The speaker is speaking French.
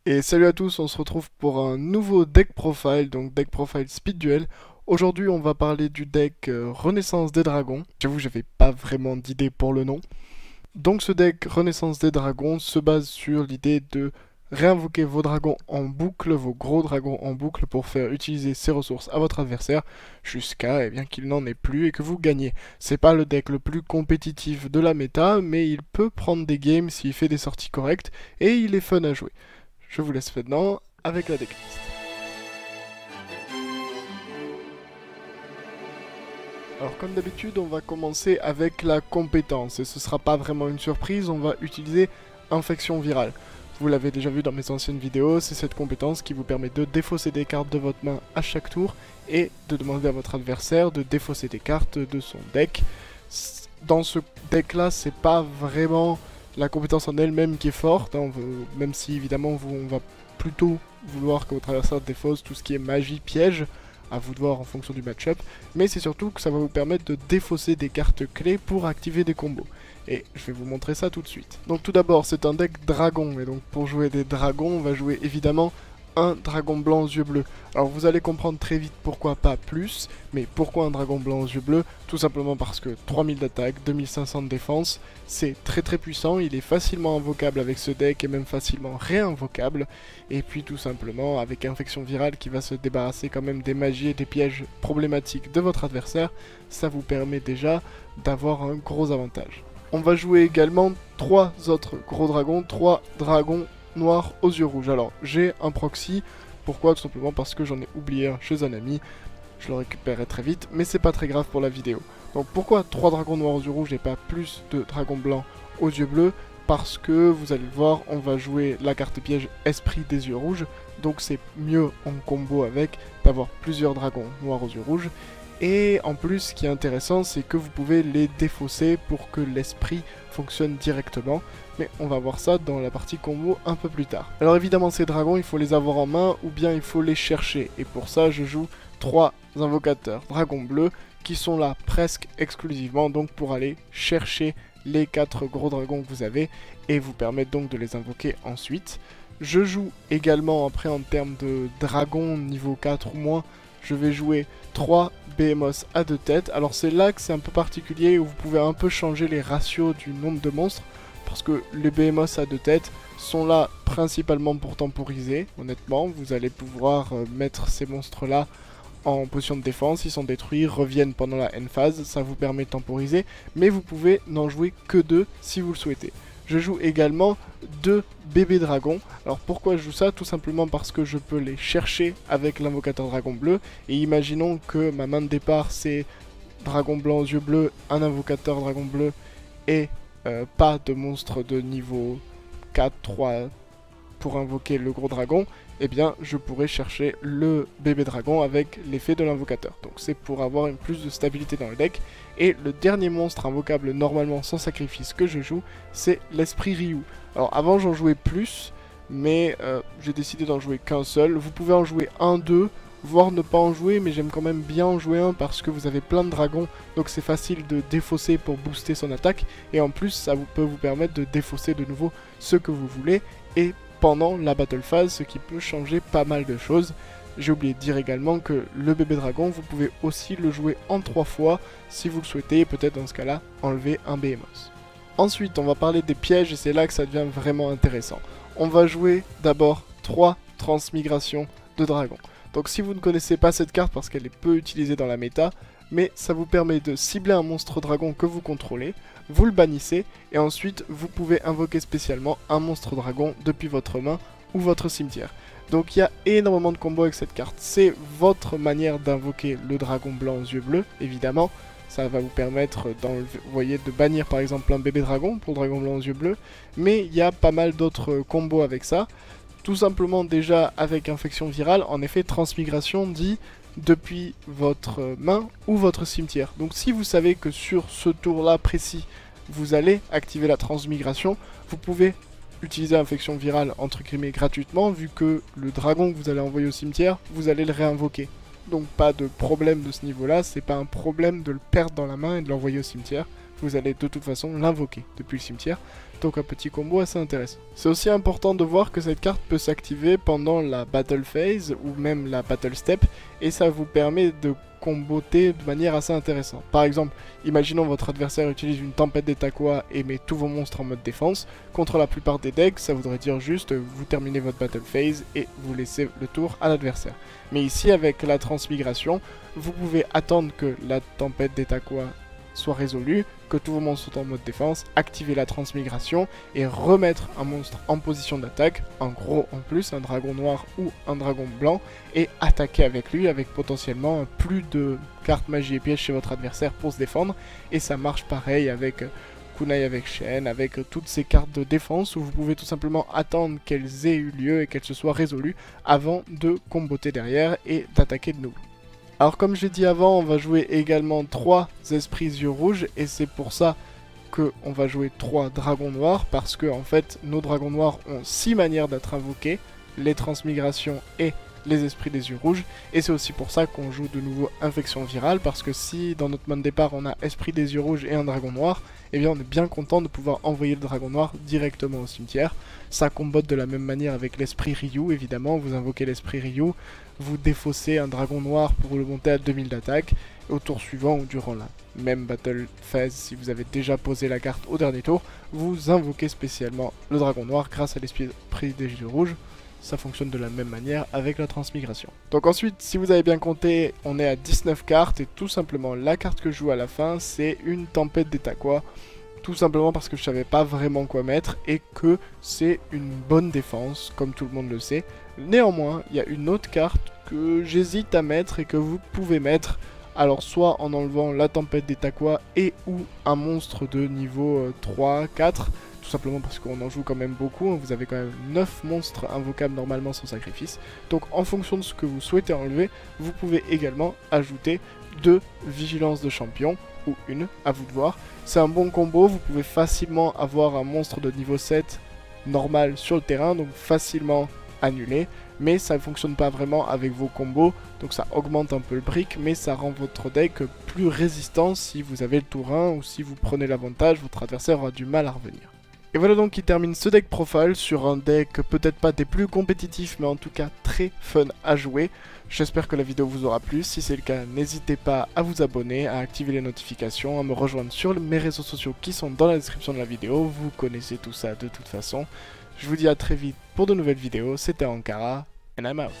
Et salut à tous, on se retrouve pour un nouveau deck profile, donc deck profile speed duel. Aujourd'hui on va parler du deck Renaissance des Dragons. J'avoue j'avais pas vraiment d'idée pour le nom. Donc ce deck Renaissance des Dragons se base sur l'idée de réinvoquer vos dragons en boucle, vos gros dragons en boucle pour faire utiliser ces ressources à votre adversaire jusqu'à qu'il n'en ait plus et que vous gagnez. C'est pas le deck le plus compétitif de la méta, mais il peut prendre des games s'il fait des sorties correctes et il est fun à jouer. Je vous laisse maintenant avec la decklist. Alors comme d'habitude, on va commencer avec la compétence, et ce sera pas vraiment une surprise, on va utiliser Infection Virale. Vous l'avez déjà vu dans mes anciennes vidéos, c'est cette compétence qui vous permet de défausser des cartes de votre main à chaque tour, et de demander à votre adversaire de défausser des cartes de son deck. Dans ce deck là, c'est pas vraiment la compétence en elle-même qui est forte, hein, même si évidemment on va plutôt vouloir que votre adversaire défausse tout ce qui est magie, piège, à vous de voir en fonction du match-up, mais c'est surtout que ça va vous permettre de défausser des cartes clés pour activer des combos. Et je vais vous montrer ça tout de suite. Donc tout d'abord, c'est un deck dragon, et donc pour jouer des dragons, on va jouer évidemment un dragon blanc aux yeux bleus. Alors vous allez comprendre très vite pourquoi pas plus, mais pourquoi un dragon blanc aux yeux bleus? Tout simplement parce que 3000 d'attaque, 2500 de défense, c'est très puissant, il est facilement invocable avec ce deck et même facilement réinvocable, et puis tout simplement avec Infection Virale qui va se débarrasser quand même des magies et des pièges problématiques de votre adversaire, ça vous permet déjà d'avoir un gros avantage. On va jouer également 3 autres gros dragons, 3 dragons noir aux yeux rouges. Alors j'ai un proxy, pourquoi? Tout simplement parce que j'en ai oublié un chez un ami, je le récupérerai très vite, mais c'est pas très grave pour la vidéo. Donc pourquoi 3 dragons noirs aux yeux rouges et pas plus de dragons blancs aux yeux bleus? Parce que vous allez le voir, on va jouer la carte piège Esprit des yeux rouges, donc c'est mieux en combo avec d'avoir plusieurs dragons noirs aux yeux rouges. Et en plus, ce qui est intéressant, c'est que vous pouvez les défausser pour que l'esprit fonctionne directement. Mais on va voir ça dans la partie combo un peu plus tard. Alors évidemment, ces dragons, il faut les avoir en main ou bien il faut les chercher. Et pour ça, je joue 3 invocateurs dragons bleus qui sont là presque exclusivement donc pour aller chercher les 4 gros dragons que vous avez et vous permettre donc de les invoquer ensuite. Je joue également après en termes de dragons niveau 4 ou moins, je vais jouer 3 Behemoths à 2 têtes. Alors c'est là que c'est un peu particulier où vous pouvez un peu changer les ratios du nombre de monstres. Parce que les Behemoths à 2 têtes sont là principalement pour temporiser. Honnêtement, vous allez pouvoir mettre ces monstres là en position de défense. Ils sont détruits, reviennent pendant la end phase. Ça vous permet de temporiser. Mais vous pouvez n'en jouer que 2 si vous le souhaitez. Je joue également 2 bébés dragons. Alors pourquoi je joue ça? Tout simplement parce que je peux les chercher avec l'invocateur dragon bleu. Et imaginons que ma main de départ c'est dragon blanc aux yeux bleus, un invocateur dragon bleu et pas de monstre de niveau 4, 3 pour invoquer le gros dragon. Eh bien je pourrais chercher le bébé dragon avec l'effet de l'invocateur. Donc c'est pour avoir une plus de stabilité dans le deck. Et le dernier monstre invocable normalement sans sacrifice que je joue, c'est l'esprit Ryu. Alors avant j'en jouais plus, mais j'ai décidé d'en jouer qu'un seul. Vous pouvez en jouer un, deux, voire ne pas en jouer, mais j'aime quand même bien en jouer un parce que vous avez plein de dragons, donc c'est facile de défausser pour booster son attaque. Et en plus ça peut vous permettre de défausser de nouveau ce que vous voulez, et pendant la battle phase, ce qui peut changer pas mal de choses. J'ai oublié de dire également que le bébé dragon, vous pouvez aussi le jouer en 3 fois si vous le souhaitez, et peut-être dans ce cas-là, enlever un Behemoth. Ensuite, on va parler des pièges, et c'est là que ça devient vraiment intéressant. On va jouer d'abord 3 transmigrations de dragons. Donc si vous ne connaissez pas cette carte parce qu'elle est peu utilisée dans la méta, mais ça vous permet de cibler un monstre dragon que vous contrôlez, vous le bannissez, et ensuite vous pouvez invoquer spécialement un monstre dragon depuis votre main ou votre cimetière. Donc il y a énormément de combos avec cette carte. C'est votre manière d'invoquer le dragon blanc aux yeux bleus, évidemment. Ça va vous permettre de bannir par exemple un bébé dragon pour le dragon blanc aux yeux bleus. Mais il y a pas mal d'autres combos avec ça. Tout simplement déjà avec Infection Virale, en effet transmigration dit depuis votre main ou votre cimetière. Donc si vous savez que sur ce tour là précis, vous allez activer la transmigration, vous pouvez utiliser Infection Virale entre guillemets gratuitement, vu que le dragon que vous allez envoyer au cimetière, vous allez le réinvoquer. Donc pas de problème de ce niveau là, c'est pas un problème de le perdre dans la main et de l'envoyer au cimetière, vous allez de toute façon l'invoquer depuis le cimetière. Donc un petit combo assez intéressant. C'est aussi important de voir que cette carte peut s'activer pendant la Battle Phase ou même la Battle Step, et ça vous permet de comboter de manière assez intéressante. Par exemple, imaginons votre adversaire utilise une tempête des Taquas et met tous vos monstres en mode défense. Contre la plupart des decks, ça voudrait dire juste vous terminez votre Battle Phase et vous laissez le tour à l'adversaire. Mais ici, avec la transmigration, vous pouvez attendre que la tempête des Taquas soit résolue, que tous vos monstres sont en mode défense, activer la transmigration et remettre un monstre en position d'attaque, un gros en plus, un dragon noir ou un dragon blanc, et attaquer avec lui avec potentiellement plus de cartes magie et pièges chez votre adversaire pour se défendre. Et ça marche pareil avec Kunai avec Shen, avec toutes ces cartes de défense où vous pouvez tout simplement attendre qu'elles aient eu lieu et qu'elles se soient résolues avant de comboter derrière et d'attaquer de nouveau. Alors comme je l'ai dit avant, on va jouer également 3 esprits yeux rouges, et c'est pour ça qu'on va jouer 3 dragons noirs, parce que en fait nos dragons noirs ont 6 manières d'être invoqués, les transmigrations et les esprits des yeux rouges, et c'est aussi pour ça qu'on joue de nouveau infection virale, parce que si dans notre main de départ on a esprit des yeux rouges et un dragon noir, eh bien on est bien content de pouvoir envoyer le dragon noir directement au cimetière. Ça combote de la même manière avec l'esprit Ryu, évidemment, vous invoquez l'esprit Ryu, vous défaussez un dragon noir pour le monter à 2000 d'attaque, au tour suivant ou durant la même battle phase, si vous avez déjà posé la carte au dernier tour, vous invoquez spécialement le dragon noir grâce à l'esprit des yeux rouges. Ça fonctionne de la même manière avec la transmigration. Donc ensuite, si vous avez bien compté, on est à 19 cartes, et tout simplement la carte que je joue à la fin, c'est une tempête des Taquas. Tout simplement parce que je savais pas vraiment quoi mettre et que c'est une bonne défense, comme tout le monde le sait. Néanmoins, il y a une autre carte que j'hésite à mettre et que vous pouvez mettre. Alors soit en enlevant la tempête des Taquas et ou un monstre de niveau 3, 4, tout simplement parce qu'on en joue quand même beaucoup, vous avez quand même 9 monstres invocables normalement sans sacrifice. Donc en fonction de ce que vous souhaitez enlever, vous pouvez également ajouter 2 vigilances de champion, ou une, à vous de voir. C'est un bon combo, vous pouvez facilement avoir un monstre de niveau 7 normal sur le terrain, donc facilement annulé, mais ça ne fonctionne pas vraiment avec vos combos, donc ça augmente un peu le brick, mais ça rend votre deck plus résistant si vous avez le tour 1 ou si vous prenez l'avantage, votre adversaire aura du mal à revenir. Et voilà donc qui termine ce deck profile sur un deck peut-être pas des plus compétitifs, mais en tout cas très fun à jouer. J'espère que la vidéo vous aura plu, si c'est le cas n'hésitez pas à vous abonner, à activer les notifications, à me rejoindre sur mes réseaux sociaux qui sont dans la description de la vidéo, vous connaissez tout ça de toute façon. Je vous dis à très vite pour de nouvelles vidéos, c'était Ankara, and I'm out.